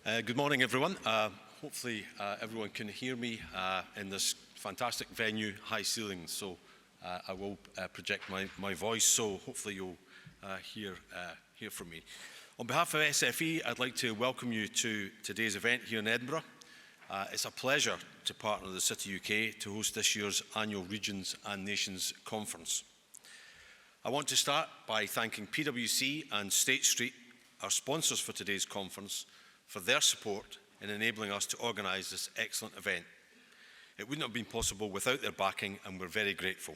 Good morning, everyone. Hopefully everyone can hear me in this fantastic venue, high ceilings, so I will project my voice, so hopefully you'll hear from me. On behalf of SFE, I'd like to welcome you to today's event here in Edinburgh. It's a pleasure to partner with the TheCityUK to host this year's annual Regions and Nations Conference. I want to start by thanking PwC and State Street, our sponsors for today's conference, for their support in enabling us to organise this excellent event. It wouldn't have been possible without their backing, and we're very grateful.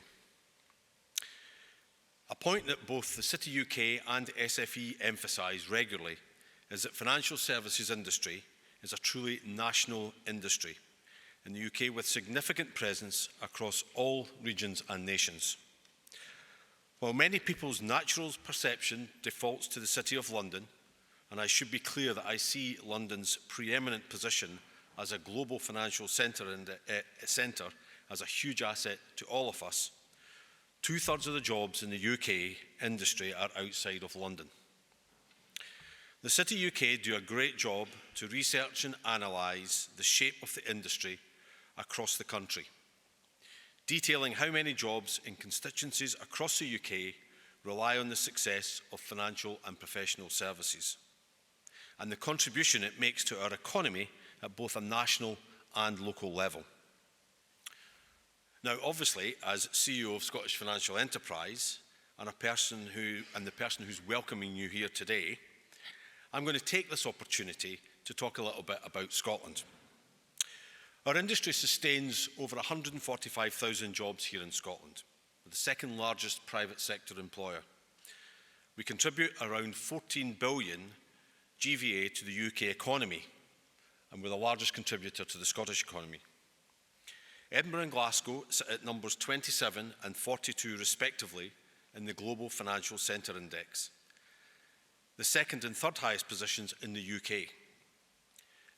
A point that both the TheCityUK and SFE emphasise regularly is that financial services industry is a truly national industry in the UK with significant presence across all regions and nations. While many people's natural perception defaults to the City of London, and I should be clear that I see London's preeminent position as a global financial centre as a huge asset to all of us, 2/3 of the jobs in the UK industry are outside of London. The TheCityUK do a great job to research and analyse the shape of the industry across the country, detailing how many jobs in constituencies across the UK rely on the success of financial and professional services, and the contribution it makes to our economy at both a national and local level. Now, obviously, as CEO of Scottish Financial Enterprise and the person who's welcoming you here today, I'm going to take this opportunity to talk a little bit about Scotland. Our industry sustains over 145,000 jobs here in Scotland. We're the second largest private sector employer. We contribute around 14 billion GVA to the UK economy, and we're the largest contributor to the Scottish economy. Edinburgh and Glasgow sit at numbers 27 and 42 respectively in the Global Financial Centre Index, the second and third highest positions in the UK.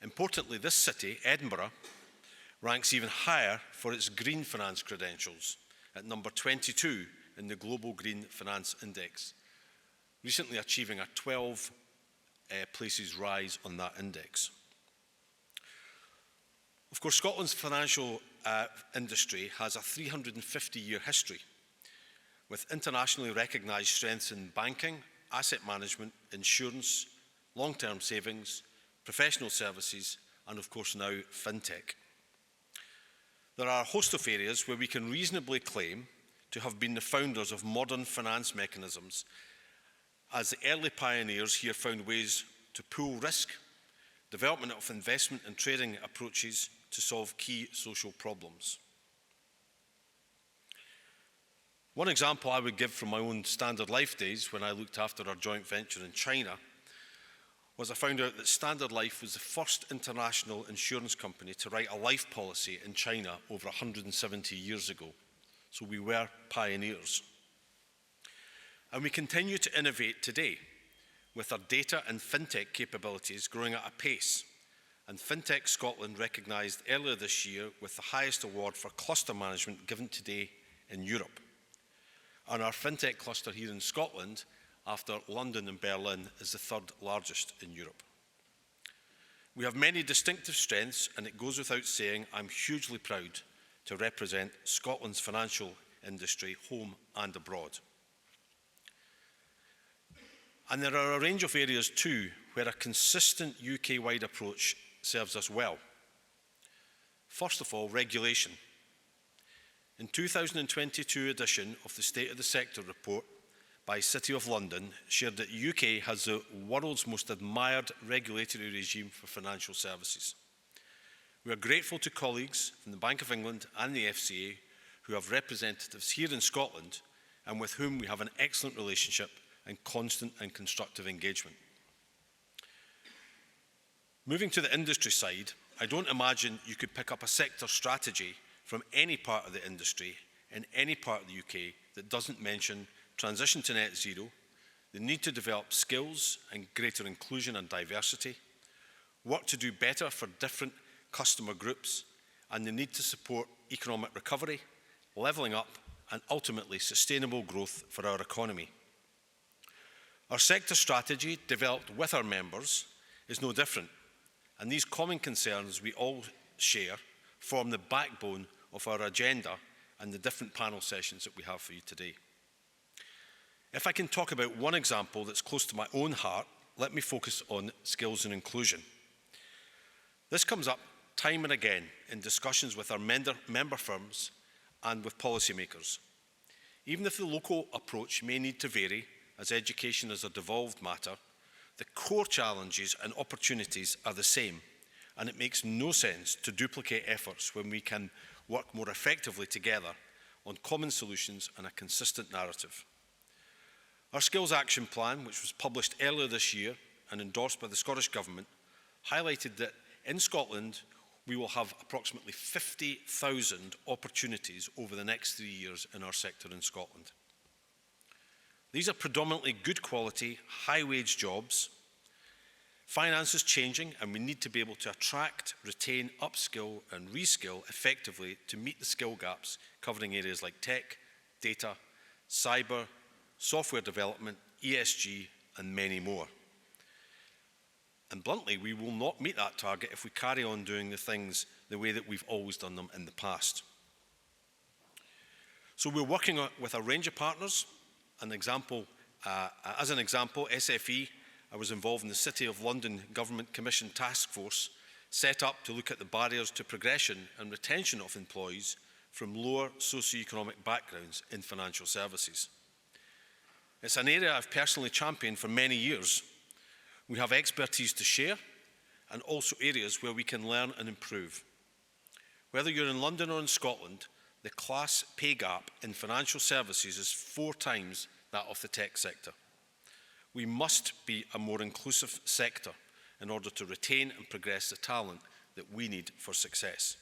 Importantly, this city, Edinburgh, ranks even higher for its green finance credentials at number 22 in the Global Green Finance Index, recently achieving a 12 places rise on that index. Of course, Scotland's financial industry has a 350-year history with internationally recognised strengths in banking, asset management, insurance, long-term savings, professional services, and of course now fintech. There are a host of areas where we can reasonably claim to have been the founders of modern finance mechanisms, as the early pioneers here found ways to pool risk, development of investment and trading approaches to solve key social problems. One example I would give from my own Standard Life days when I looked after our joint venture in China was I found out that Standard Life was the first international insurance company to write a life policy in China over 170 years ago. So we were pioneers. And we continue to innovate today with our data and fintech capabilities growing at a pace. And Fintech Scotland recognised earlier this year with the highest award for cluster management given today in Europe. And our fintech cluster here in Scotland, after London and Berlin, is the third largest in Europe. We have many distinctive strengths, and it goes without saying I'm hugely proud to represent Scotland's financial industry, home and abroad. And there are a range of areas too where a consistent UK-wide approach serves us well. First of all, regulation. In 2022 edition of the State of the Sector report by City of London shared that UK has the world's most admired regulatory regime for financial services. We are grateful to colleagues from the Bank of England and the FCA who have representatives here in Scotland and with whom we have an excellent relationship and constant and constructive engagement. Moving to the industry side, I don't imagine you could pick up a sector strategy from any part of the industry in any part of the UK that doesn't mention transition to net zero, the need to develop skills and greater inclusion and diversity, work to do better for different customer groups, and the need to support economic recovery, levelling up, and ultimately sustainable growth for our economy. Our sector strategy, developed with our members, is no different, And these common concerns we all share form the backbone of our agenda and the different panel sessions that we have for you today. If I can talk about one example that's close to my own heart, let me focus on skills and inclusion. This comes up time and again in discussions with our member firms and with policymakers. Even if the local approach may need to vary, as education is a devolved matter, the core challenges and opportunities are the same, and it makes no sense to duplicate efforts when we can work more effectively together on common solutions and a consistent narrative. Our Skills Action Plan, which was published earlier this year and endorsed by the Scottish Government, highlighted that in Scotland we will have approximately 50,000 opportunities over the next 3 years in our sector in Scotland. These are predominantly good quality, high wage jobs. Finance is changing and we need to be able to attract, retain, upskill and reskill effectively to meet the skill gaps covering areas like tech, data, cyber, software development, ESG and many more. And bluntly, we will not meet that target if we carry on doing the things the way that we've always done them in the past. So we're working with a range of partners. As an example, SFE, I was involved in the City of London Government Commission Task Force, set up to look at the barriers to progression and retention of employees from lower socioeconomic backgrounds in financial services. It's an area I've personally championed for many years. We have expertise to share and also areas where we can learn and improve. Whether you're in London or in Scotland, the class pay gap in financial services is 4 times that of the tech sector. We must be a more inclusive sector in order to retain and progress the talent that we need for success.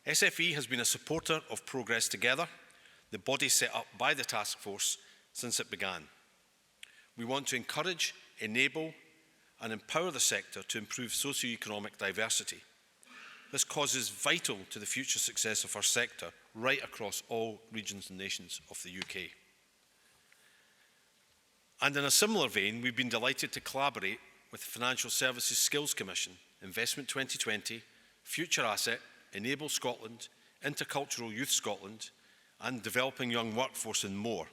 SFE has been a supporter of Progress Together, the body set up by the task force since it began. We want to encourage, enable and empower the sector to improve socioeconomic diversity. This cause is vital to the future success of our sector right across all regions and nations of the UK. And in a similar vein, we've been delighted to collaborate with the Financial Services Skills Commission, Investment 2020, Future Asset, Enable Scotland, Intercultural Youth Scotland, and Developing Young Workforce and more.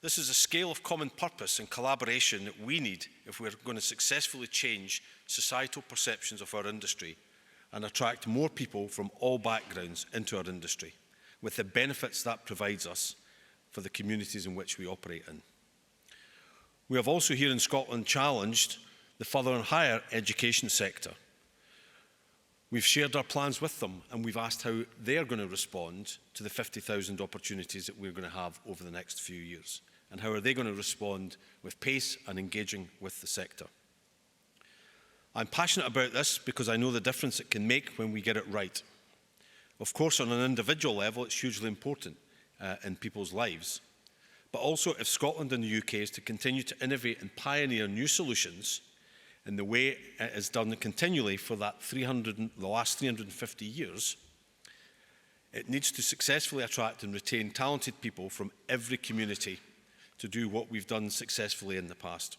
This is a scale of common purpose and collaboration that we need if we're going to successfully change societal perceptions of our industry and attract more people from all backgrounds into our industry, with the benefits that provides us for the communities in which we operate in. We have also here in Scotland challenged the further and higher education sector. We've shared our plans with them and we've asked how they're going to respond to the 50,000 opportunities that we're going to have over the next few years. And how are they going to respond with pace and engaging with the sector? I'm passionate about this because I know the difference it can make when we get it right. Of course, on an individual level, it's hugely important in people's lives. But also, if Scotland and the UK is to continue to innovate and pioneer new solutions in the way it has done continually for the last 350 years, it needs to successfully attract and retain talented people from every community to do what we've done successfully in the past,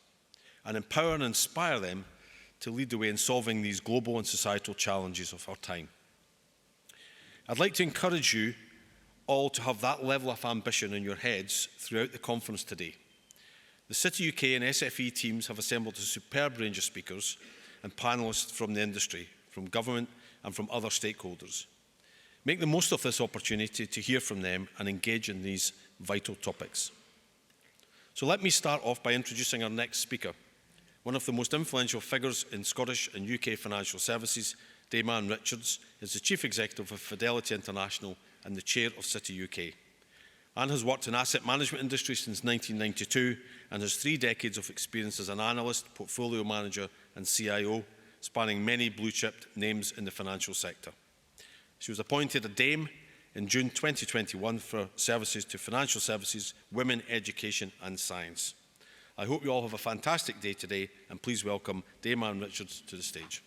and empower and inspire them to lead the way in solving these global and societal challenges of our time. I'd like to encourage you all to have that level of ambition in your heads throughout the conference today. The TheCityUK and SFE teams have assembled a superb range of speakers and panellists from the industry, from government and from other stakeholders. Make the most of this opportunity to hear from them and engage in these vital topics. So let me start off by introducing our next speaker, one of the most influential figures in Scottish and UK financial services. Dame Anne Richards is the Chief Executive of Fidelity International and the Chair of TheCityUK. Anne has worked in asset management industry since 1992 and has 3 decades of experience as an analyst, portfolio manager and CIO, spanning many blue-chip names in the financial sector. She was appointed a Dame in June 2021 for services to financial services, women, education and science. I hope you all have a fantastic day today and please welcome Dame Anne Richards to the stage.